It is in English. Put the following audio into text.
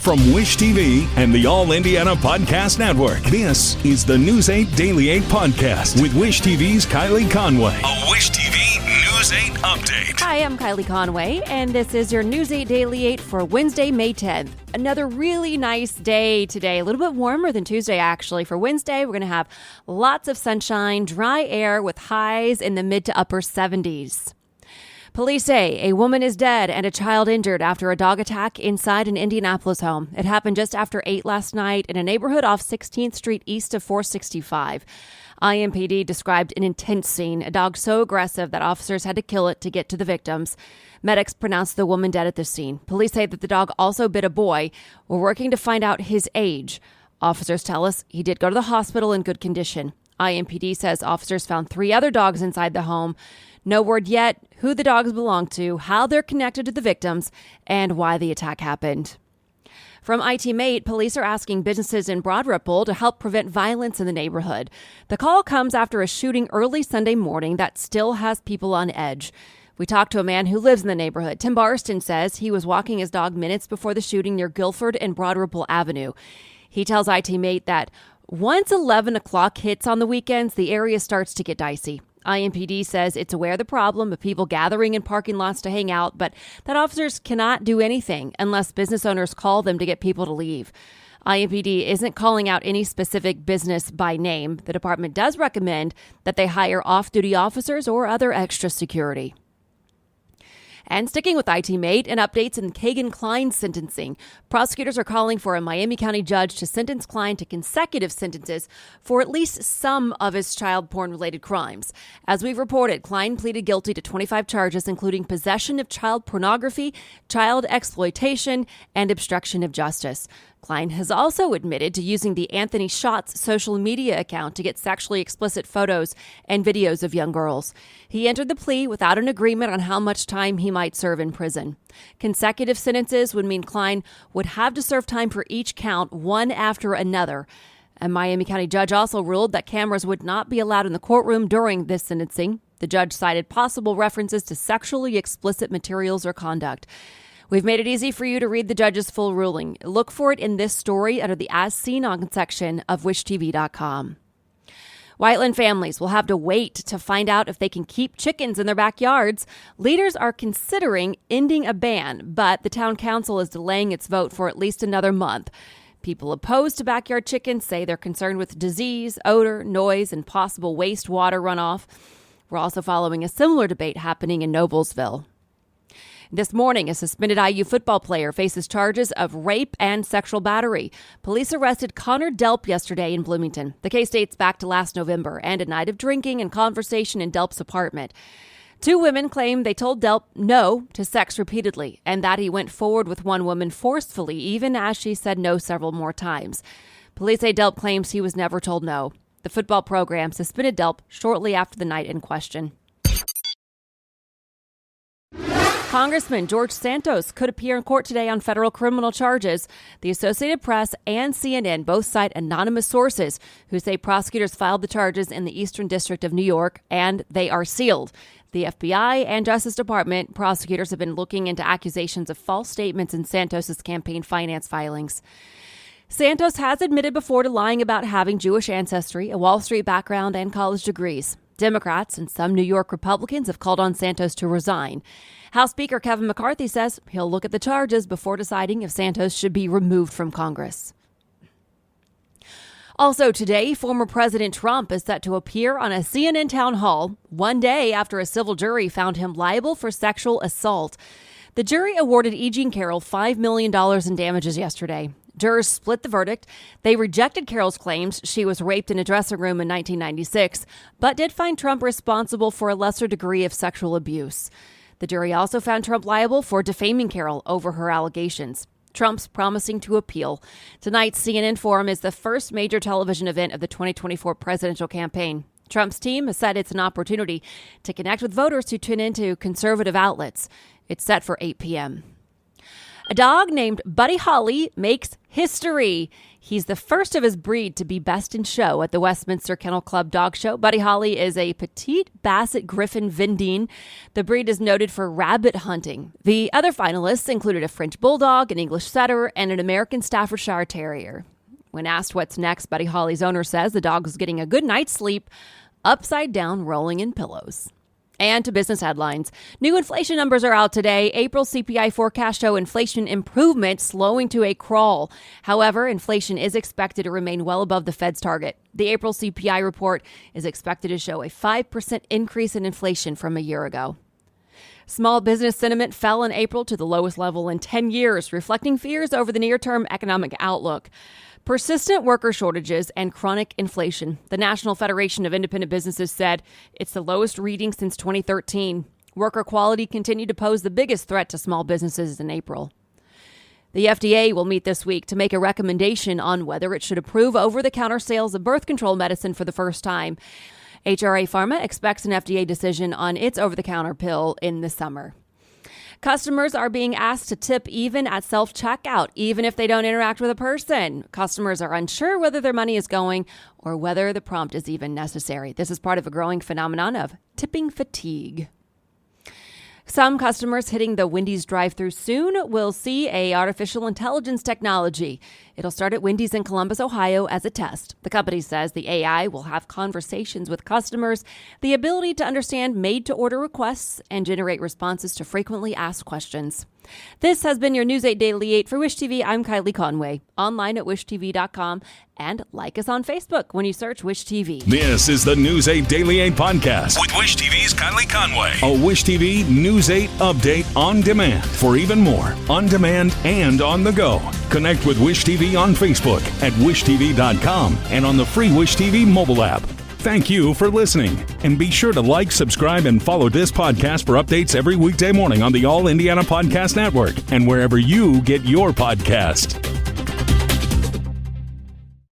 From Wish TV and the All Indiana Podcast Network, this is the News 8 Daily 8 Podcast with Wish TV's Kylie Conway. A Wish TV News 8 update. Hi, I'm Kylie Conway, and this is your News 8 Daily 8 for Wednesday, May 10th. Another really nice day today, a little bit warmer than Tuesday, actually. For Wednesday, we're going to have lots of sunshine, dry air with highs in the mid to upper 70s. Police say a woman is dead and a child injured after a dog attack inside an Indianapolis home. It happened just after 8 last night in a neighborhood off 16th Street east of 465. IMPD described an intense scene, a dog so aggressive that officers had to kill it to get to the victims. Medics pronounced the woman dead at the scene. Police say that the dog also bit a boy. We're working to find out his age. Officers tell us he did go to the hospital in good condition. IMPD says officers found 3 other dogs inside the home. No word yet who the dogs belong to, how they're connected to the victims, and why the attack happened. From IT Mate, police are asking businesses in Broad Ripple to help prevent violence in the neighborhood. The call comes after a shooting early Sunday morning that still has people on edge. We talked to a man who lives in the neighborhood. Tim Barston says he was walking his dog minutes before the shooting near Guilford and Broad Ripple Avenue. He tells IT Mate that once 11 o'clock hits on the weekends, the area starts to get dicey. IMPD says it's aware of the problem of people gathering in parking lots to hang out, but that officers cannot do anything unless business owners call them to get people to leave. IMPD isn't calling out any specific business by name. The department does recommend that they hire off-duty officers or other extra security. And sticking with IT Mate and updates in Kagan Klein's sentencing. Prosecutors are calling for a Miami County judge to sentence Klein to consecutive sentences for at least some of his child porn-related crimes. As we've reported, Klein pleaded guilty to 25 charges, including possession of child pornography, child exploitation, and obstruction of justice. Klein has also admitted to using the Anthony Shots social media account to get sexually explicit photos and videos of young girls. He entered the plea without an agreement on how much time he might serve in prison. Consecutive sentences would mean Klein would have to serve time for each count, one after another. A Miami County judge also ruled that cameras would not be allowed in the courtroom during this sentencing. The judge cited possible references to sexually explicit materials or conduct. We've made it easy for you to read the judge's full ruling. Look for it in this story under the As Seen On section of wishtv.com. Whiteland families will have to wait to find out if they can keep chickens in their backyards. Leaders are considering ending a ban, but the town council is delaying its vote for at least another month. People opposed to backyard chickens say they're concerned with disease, odor, noise, and possible wastewater runoff. We're also following a similar debate happening in Noblesville. This morning, a suspended IU football player faces charges of rape and sexual battery. Police arrested Connor Delp yesterday in Bloomington. The case dates back to last November and a night of drinking and conversation in Delp's apartment. 2 women claim they told Delp no to sex repeatedly and that he went forward with one woman forcefully, even as she said no several more times. Police say Delp claims he was never told no. The football program suspended Delp shortly after the night in question. Congressman George Santos could appear in court today on federal criminal charges. The Associated Press and CNN both cite anonymous sources who say prosecutors filed the charges in the Eastern District of New York, and they are sealed. The FBI and Justice Department prosecutors have been looking into accusations of false statements in Santos's campaign finance filings. Santos has admitted before to lying about having Jewish ancestry, a Wall Street background, and college degrees. Democrats and some New York Republicans have called on Santos to resign. House Speaker Kevin McCarthy says he'll look at the charges before deciding if Santos should be removed from Congress. Also today, former President Trump is set to appear on a CNN town hall one day after a civil jury found him liable for sexual assault. The jury awarded E. Jean Carroll $5 million in damages yesterday. Jurors split the verdict. They rejected Carroll's claims she was raped in a dressing room in 1996, but did find Trump responsible for a lesser degree of sexual abuse. The jury also found Trump liable for defaming Carroll over her allegations. Trump's promising to appeal. Tonight's CNN Forum is the first major television event of the 2024 presidential campaign. Trump's team has said it's an opportunity to connect with voters who tune into conservative outlets. It's set for 8 p.m. A dog named Buddy Holly makes history. He's the first of his breed to be best in show at the Westminster Kennel Club Dog Show. Buddy Holly is a petite Basset Griffon Vendine. The breed is noted for rabbit hunting. The other finalists included a French Bulldog, an English Setter, and an American Staffordshire Terrier. When asked what's next, Buddy Holly's owner says the dog is getting a good night's sleep, upside down, rolling in pillows. And to business headlines. New inflation numbers are out today. April CPI forecasts show inflation improvement slowing to a crawl. However, inflation is expected to remain well above the Fed's target. The April CPI report is expected to show a 5% increase in inflation from a year ago. Small business sentiment fell in April to the lowest level in 10 years, reflecting fears over the near-term economic outlook. Persistent worker shortages and chronic inflation. The National Federation of Independent Businesses said it's the lowest reading since 2013. Worker quality continued to pose the biggest threat to small businesses in April. The FDA will meet this week to make a recommendation on whether it should approve over-the-counter sales of birth control medicine for the first time. HRA Pharma expects an FDA decision on its over-the-counter pill in the summer. Customers are being asked to tip even at self-checkout, even if they don't interact with a person. Customers are unsure whether their money is going or whether the prompt is even necessary. This is part of a growing phenomenon of tipping fatigue. Some customers hitting the Wendy's drive-thru soon will see a artificial intelligence technology. It'll start at Wendy's in Columbus, Ohio as a test. The company says the AI will have conversations with customers, the ability to understand made-to-order requests, and generate responses to frequently asked questions. This has been your News 8 Daily 8 for Wish TV. I'm Kylie Conway, online at wishtv.com, and like us on Facebook when you search Wish TV. This is the News 8 Daily 8 podcast with Wish TV's Kylie Conway. A Wish TV News 8 update on demand for even more on demand and on the go. Connect with Wish TV on Facebook at wishtv.com and on the free Wish TV mobile app. Thank you for listening, and be sure to like, subscribe, and follow this podcast for updates every weekday morning on the All Indiana Podcast Network and wherever you get your podcast.